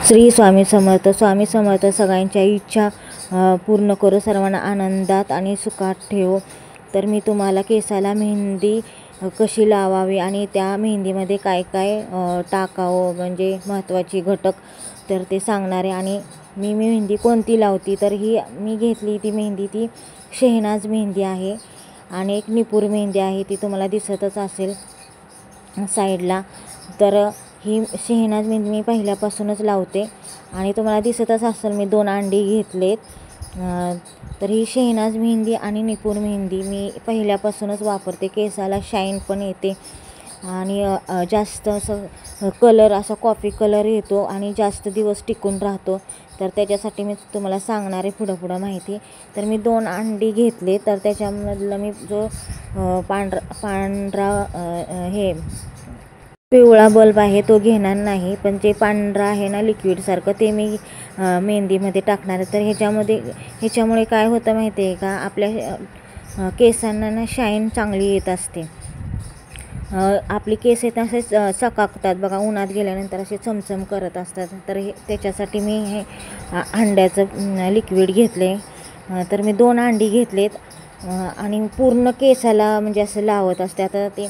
श्री स्वामी समर्थ. स्वामी समर्थ सगळ्यांच्या इच्छा पूर्ण करो, सर्वांना आनंदात आणि सुखात ठेवो. तर मी तुम्हाला केसाला मेहंदी कशी लावावी आणि त्या मेहंदीमध्ये काय काय टाकावं म्हणजे महत्त्वाचे घटक तर ते सांगणार आहे. आणि मी मेहंदी कोणती लावती तर ही मी घेतली ती मेहंदी ती शेहनाज मेहंदी आहे आणि एक निपूर मेहंदी आहे, ती तुम्हाला दिसतच असेल साईडला. तर ही शेहनाज मेहंदी मी पहिल्यापासूनच लावते आणि तुम्हाला दिसतच असेल मी 2 अंडी घेतलेत. तर ही शेहनाज मेहंदी आणि निपूर मेहंदी मी पहिल्यापासूनच वापरते. केसाला शाईन पण येते आणि जास्त असं कलर असा कॉफी कलर येतो आणि जास्त दिवस टिकून राहतो. तर त्याच्यासाठी मी तुम्हाला सांगणार आहे पुढं माहिती. तर मी 2 अंडी घेतले, तर त्याच्यामधलं मी जो पांढरा हे पिवळा बल्ब आहे तो घेणार नाही, पण जे पांढरा आहे ना लिक्विडसारखं ते मी मेहंदीमध्ये टाकणार आहे. तर ह्याच्यामुळे काय होतं माहिती आहे का, आपल्या केसांना ना शाईन चांगली येत असते. आपली केस येत असे चकाकतात बघा, उन्हात गेल्यानंतर असे चमचम करत असतात. तर त्याच्यासाठी मी हे अंड्याचं लिक्विड घेतले. तर मी 2 अंडी घेतलेत आणि पूर्ण केसाला म्हणजे असं लावत असते. आता ते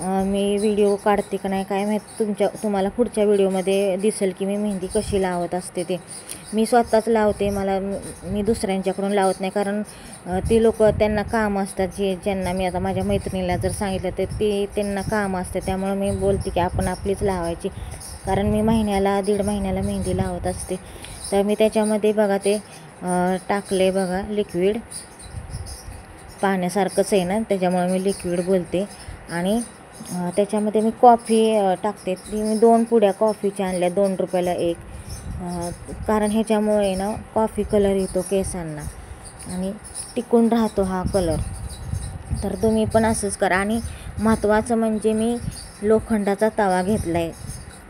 मी व्हिडिओ काढते का नाही काय माहीत, तुम्हाला पुढच्या व्हिडिओमध्ये दिसेल की मी मेहंदी कशी लावत असते. ते मी स्वतःच लावते, मी दुसऱ्यांच्याकडून लावत नाही, कारण ते लोक त्यांना काम असतात ज्यांना मी आता माझ्या मैत्रिणीला जर सांगितलं तर त्यांना काम असतं. त्यामुळे मी बोलते की आपण आपलीच लावायची, कारण मी 1.5 महिन्याला मेहंदी लावत असते. तर मी त्याच्यामध्ये बघा ते टाकले बघा लिक्विड, पाण्यासारखंच आहे ना त्याच्यामुळे मी लिक्विड बोलते. आणि त्याच्यामध्ये मी कॉफी टाकते. ती मी 2 पुड्या कॉफीच्या आणल्या, 2 रुपयाला एक, कारण ह्याच्यामुळे ना कॉफी कलर येतो केसांना आणि टिकून राहतो हा कलर. तर तुम्ही पण असंच करा. आणि महत्त्वाचं म्हणजे मी लोखंडाचा तवा घेतला आहे,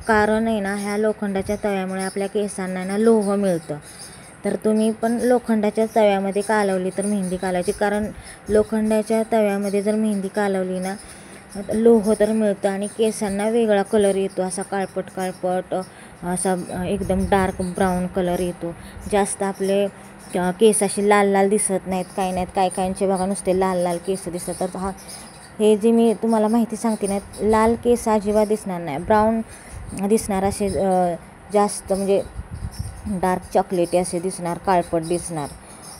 कारण आहे ना ह्या लोखंडाच्या तव्यामुळे आपल्या केसांना ना लोह मिळतं. तर तुम्ही पण लोखंडाच्या तव्यामध्ये कालवली तर मेहंदी कालायची, कारण लोखंडाच्या तव्यामध्ये जर मेहंदी कालवली ना लोह तर मिळतं आणि केसांना वेगळा कलर येतो, असा काळपट असा एकदम डार्क ब्राऊन कलर येतो. जास्त आपले केस असे लाल दिसत नाहीत, काही नाहीत. काहींचे बघा नुसते लाल केस दिसतात. तर हे जे मी तुम्हाला माहिती सांगते ना, लाल केस अजिबात दिसणार नाही, ब्राऊन दिसणार, असे जास्त म्हणजे डार्क चॉकलेटी असे दिसणार, काळपट दिसणार.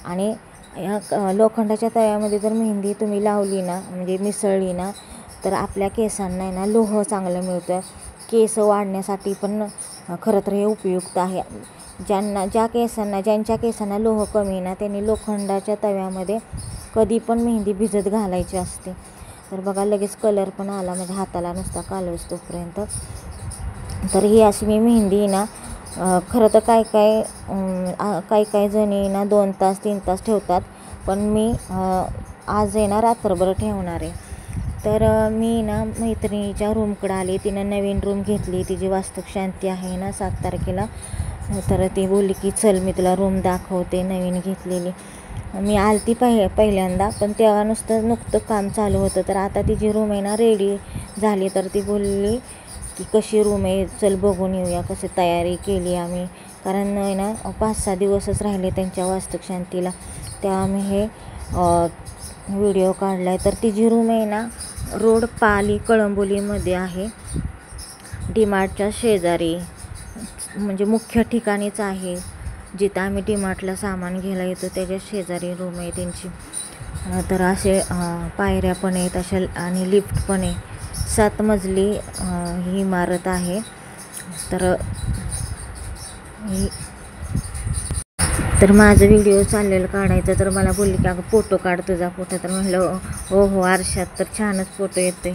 आणि ह्या लोखंडाच्या तव्यामध्ये जर मेहंदी तुम्ही लावली ना म्हणजे मिसळली ना तर आपल्या केसांना आहे ना लोह चांगलं मिळतं. केस वाढण्यासाठी पण खरं तर हे उपयुक्त आहे. ज्यांच्या केसांना लोह कमी आहे ना त्यांनी लोखंडाच्या तव्यामध्ये कधी पण मेहंदी भिजत घालायची असते. तर बघा लगेच कलर पण आला म्हणजे हाताला नुसता कालवस तोपर्यंत. तर ही अशी मी मेहंदी ना खरं तर काही जणी ना 2 तास 3 तास ठेवतात, पण मी आज आहे ना रात्रभर ठेवणार आहे. तर मी ना मैत्रिणीच्या रूमकडे आले, तिनं नवीन रूम घेतली, तिची वास्तुशांती आहे ना 7 तारखेला. तर ती बोलली की चल मी तुला रूम दाखवते नवीन घेतलेली. मी आलती पहिल्यांदा, पण तेव्हा नुकतं काम चालू होतं. तर आता तिची रूम आहे ना रेडी झाली. तर ती बोलली की कशी रूम आहे, चल बघून येऊया. कशी तयारी केली आम्ही, कारण आहे ना 5-6 दिवसच राहिले त्यांच्या वास्तुशांतीला, तेव्हा आम्ही हे व्हिडिओ काढला आहे. तर तिची रूम आहे ना रोड पाली कळंबोलीमध्ये आहे, डीमार्टच्या शेजारी, म्हणजे मुख्य ठिकाणीच आहे जिथं आम्ही डीमार्टला सामान घ्यायला येतो त्याच्या शेजारी रूम आहे त्यांची. तर असे पायऱ्या पण आहेत अशा आणि लिफ्ट पण आहे. 7 मजली ही इमारत आहे. तर माझं व्हिडिओ चाललेलं काढायचं, तर मला बोलली की अगं फोटो काढ तुझा फोटो. तर म्हटलं हो आरशात तर छानच फोटो येते.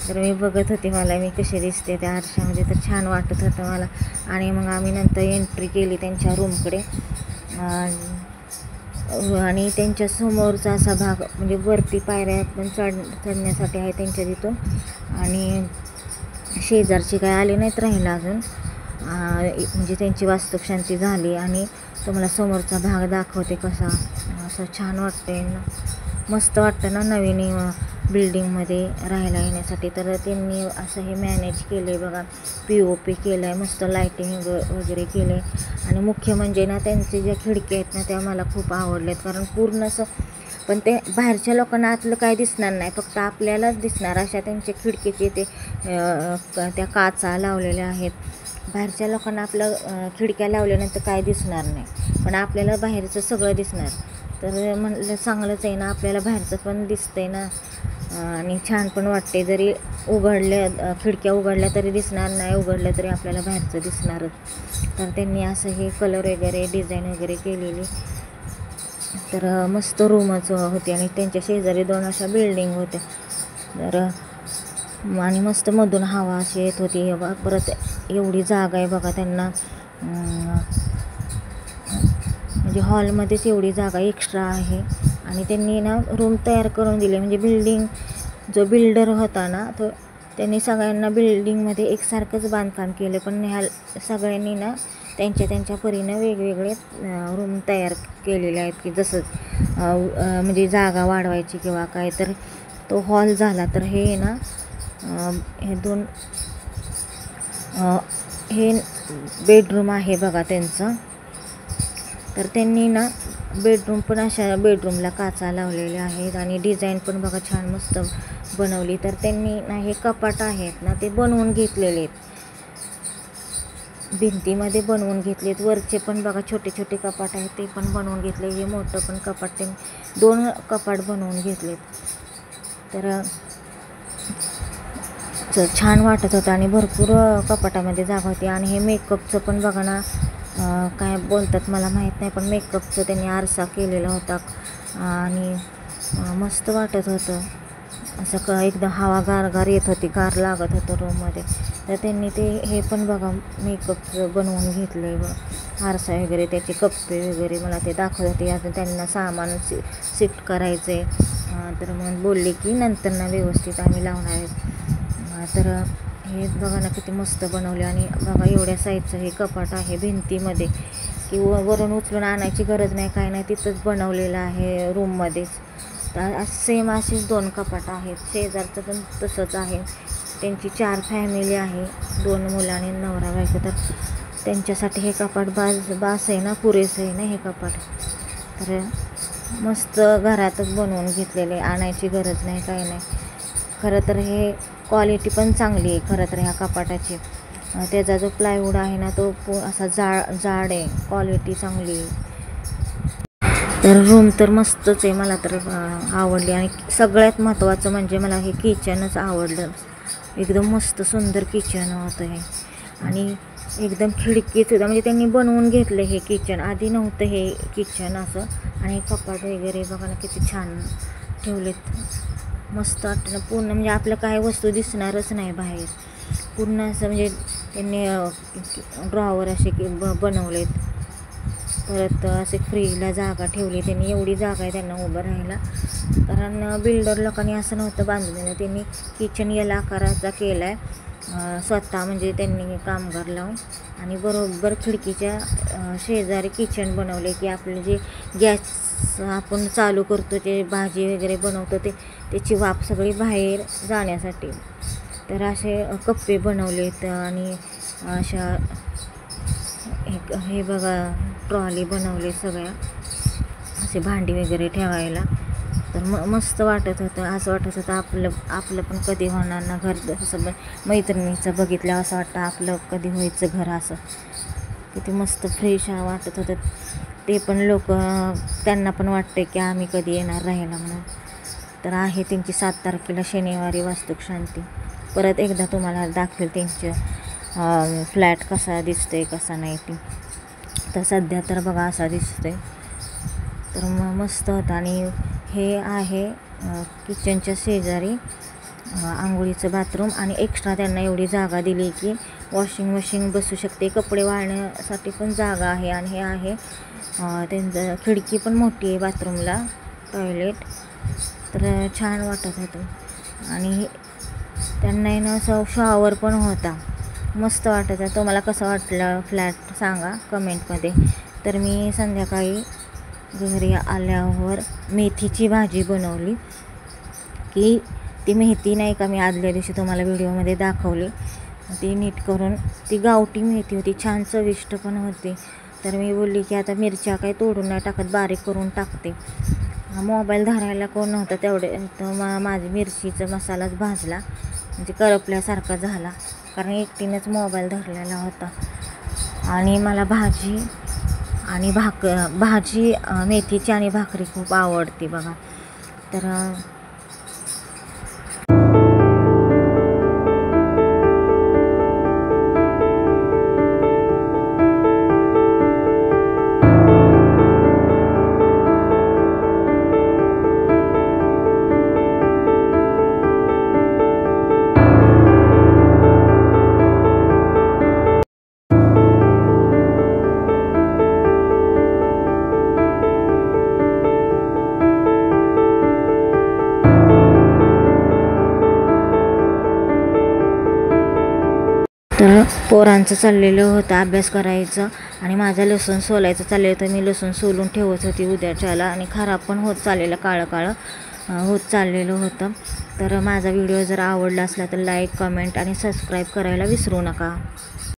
तर मी बघत होते मला मी कशी दिसते त्या आरशामध्ये, तर छान वाटत होतं मला. आणि मग आम्ही नंतर एंट्री केली त्यांच्या रूमकडे आणि त्यांच्या समोरचा असा भाग म्हणजे वरती पायऱ्या पण चढण्यासाठी आहे त्यांच्या तिथून. आणि शेजारची काय आले नाहीत राहिला अजून, म्हणजे त्यांची वास्तुशांती झाली. आणि तुम्हाला समोरचा भाग दाखवते कसा, असं छान वाटते ना, मस्त वाटतं ना नवीन बिल्डिंगमध्ये राहायला येण्यासाठी. तर त्यांनी असं हे मॅनेज केलं आहे बघा, POP केलं आहे, मस्त लाईटिंग वगैरे केलं आहे. आणि मुख्य म्हणजे ना त्यांचे ज्या खिडक्या आहेत ना त्या मला खूप आवडल्यात, कारण पूर्ण असं, पण ते बाहेरच्या लोकांना आतलं काय दिसणार नाही, फक्त आपल्यालाच दिसणार अशा त्यांच्या खिडकीचे ते त्या काचा लावलेल्या आहेत. बाहेरच्या लोकांना आपलं खिडक्या लावल्यानंतर काय दिसणार नाही, पण आपल्याला बाहेरचं सगळं दिसणार. तर म्हटलं चांगलंच आहे ना, आपल्याला बाहेरचं पण दिसतंय ना आणि छान पण वाटते. जरी खिडक्या उघडल्या तरी दिसणार नाही, उघडल्या तरी आपल्याला बाहेरचं दिसणारच. तर त्यांनी असं हे कलर वगैरे डिझाईन वगैरे केलेली. तर मस्त रूमच होती आणि त्यांच्या शेजारी 2 अशा बिल्डिंग होत्या. तर आणि मस्त मधून हवा अशी येत होती. परत एवढी जागा आहे बघा त्यांना, म्हणजे हॉलमध्येच एवढी जागा एक्स्ट्रा आहे. आणि त्यांनी ना रूम तयार करून दिले, म्हणजे बिल्डिंग जो बिल्डर होता ना तो त्यांनी सगळ्यांना बिल्डिंगमध्ये एकसारखंच बांधकाम केलं, पण ह्या सगळ्यांनी ना त्यांच्या परीनं वेगवेगळे रूम तयार केलेले आहेत, की जसं म्हणजे जागा वाढवायची किंवा काय. तर तो हॉल झाला. तर हे ना हे 2 हे बेडरूम आहे बघा त्यांचं. तर त्यांनी ना बेडरूम पण अशा बेडरूमला काचा लावलेल्या आहेत आणि डिझाईन पण बघा छान मस्त बनवली. तर त्यांनी ना हे कपाट आहेत ना ते बनवून घेतलेले आहेत, भिंतीमध्ये बनवून घेतलेत. वरचे पण बघा छोटे छोटे कपाट आहेत ते पण बनवून घेतले. हे मोठं पण कपाट, ते 2 कपाट बनवून घेतलेत. तर छान वाटत होतं आणि भरपूर कपाटामध्ये जागा होती. आणि हे मेकअपचं पण बघा ना, काय बोलतात मला माहीत नाही, पण मेकअपचं त्यांनी आरसा केलेला होता आणि मस्त वाटत होतं. असं एकदम हवा गार येत होती, गार लागत होतं रूममध्ये. तर त्यांनी ते हे पण बघा मेकअपचं बनवून घेतलं आहे, आरसा वगैरे, त्याचे कप्पे वगैरे मला ते दाखवत होते. आता त्यांना सामान शिफ्ट करायचं आहे. तर मग बोलले की नंतर ना व्यवस्थित आम्ही लावणार आहेत. तर हे बघा ना किती मस्त बनवले. आणि बघा एवढ्या साईजचं हे कपाट आहे भिंतीमध्ये, की वरून उचलून आणायची गरज नाही, काय नाही, तिथंच बनवलेलं आहे रूममध्येच. तर सेम असेच 2 कपाट आहेत. शेजारचं पण तसंच आहे. त्यांची 4 फॅमिली आहे, 2 मुलं आणि नवरा बायको. तर त्यांच्यासाठी हे कपाट बास आहे ना, पुरेसं आहे ना हे कपाट. तर मस्त घरातच बनवून घेतलेले, आणायची गरज नाही, काय नाही. खरं तर हे क्वालिटी पण चांगली आहे खरं तर ह्या कपाटाची. त्याचा जो प्लायवूड आहे ना तो असा जाड आहे, क्वालिटी चांगली आहे. तर रूम तर मस्तच आहे, मला तर आवडली. आणि सगळ्यात महत्त्वाचं म्हणजे मला हे किचनच आवडलं. एकदम मस्त सुंदर किचन होतं हे. आणि एकदम खिडकीसुद्धा म्हणजे त्यांनी बनवून घेतलं हे किचन, आधी नव्हतं हे किचन असं. आणि कपाट वगैरे बघा ना किती छान ठेवलेत, मस्त वाटतं पूर्ण. म्हणजे आपलं काय वस्तू दिसणारच नाही बाहेर, पूर्ण असं म्हणजे त्यांनी ड्रॉवर असे बनवलेत. परत असे फ्रीजला जागा ठेवली त्यांनी, एवढी जागा आहे त्यांना उभं राहायला. कारण बिल्डर लोकांनी असं नव्हतं बांधून दिलं, त्यांनी किचन याला आकाराचा केला आहे स्वतः, म्हणजे त्यांनी कामगार लावून. आणि बरोबर खिडकीच्या शेजारी किचन बनवले, की आपलं जे गॅस आपण चालू करतो, ते भाजी वगैरे बनवतो त्याची वाफ सगळी बाहेर जाण्यासाठी. तर असे कप्पे बनवलेत. आणि अशा हे बघा ट्रॉली बनवले सगळ्या, असे भांडी वगैरे ठेवायला. तर मस्त वाटत होतं. असं वाटत होतं आपलं पण कधी होणार ना घर, असं मैत्रिणीचं बघितलं असं वाटतं आपलं कधी व्हायचं घर. असं किती मस्त फ्रेश वाटत होतं. ते पण लोक, त्यांना पण वाटते की आम्ही कधी येणार राहायला म्हणून. तर आहे त्यांची 7 तारखेला शनिवारी वास्तुशांती. परत एकदा तुम्हाला दाखवेल त्यांचं फ्लॅट कसा दिसतोय कसा नाही ते. तर सध्या तर बघा असा दिसतोय. तर मस्त होतं. आणि हे आहे किचनच्या शेजारी आंघोळीचं बाथरूम. आणि एक्स्ट्रा त्यांना एवढी जागा दिली की वॉशिंग मशीन बसू शकते, कपडे वाळण्यासाठी पण जागा आहे. आणि हे आहे त्यांचं खिडकी पण मोठी आहे बाथरूमला, टॉयलेट. तर छान वाटत होतं. आणि त्यांना ना शॉवर पण होता, मस्त वाटत होतं. तुम्हाला कसं वाटलं फ्लॅट सांगा कमेंटमध्ये. तर मी संध्याकाळी घरी आल्यावर मेथीची भाजी बनवली, की ती मेथी नाही का मी आदल्या दिवशी तुम्हाला व्हिडिओमध्ये दाखवली, ती नीट करून ती गावठी मेथी होती, छान चविष्ट पण होती. तर मी बोलली की आता मिरच्या काही तोडून नाही टाकत, बारीक करून टाकते. मोबाईल धरायला कोण नव्हतं तेवढे तर माझी मिरचीचा मसालाच भाजला, म्हणजे करपल्यासारखा झाला, कारण एकटीनेच मोबाईल धरलेला होता. आणि मला भाजी मेथीची आणि भाकरी खूप आवडते बघा. तर तर पोरांचं चाललेलं होतं अभ्यास करायचं आणि माझं लसूण सोलायचं चाललेलं होतं. मी लसूण सोलून ठेवत होती उद्याच्याला आणि खराब पण होत चाललेलं, काळं होत चाललेलं होतं. तर माझा व्हिडिओ जर आवडला असला तर लाईक, कमेंट आणि सबस्क्राईब करायला विसरू नका.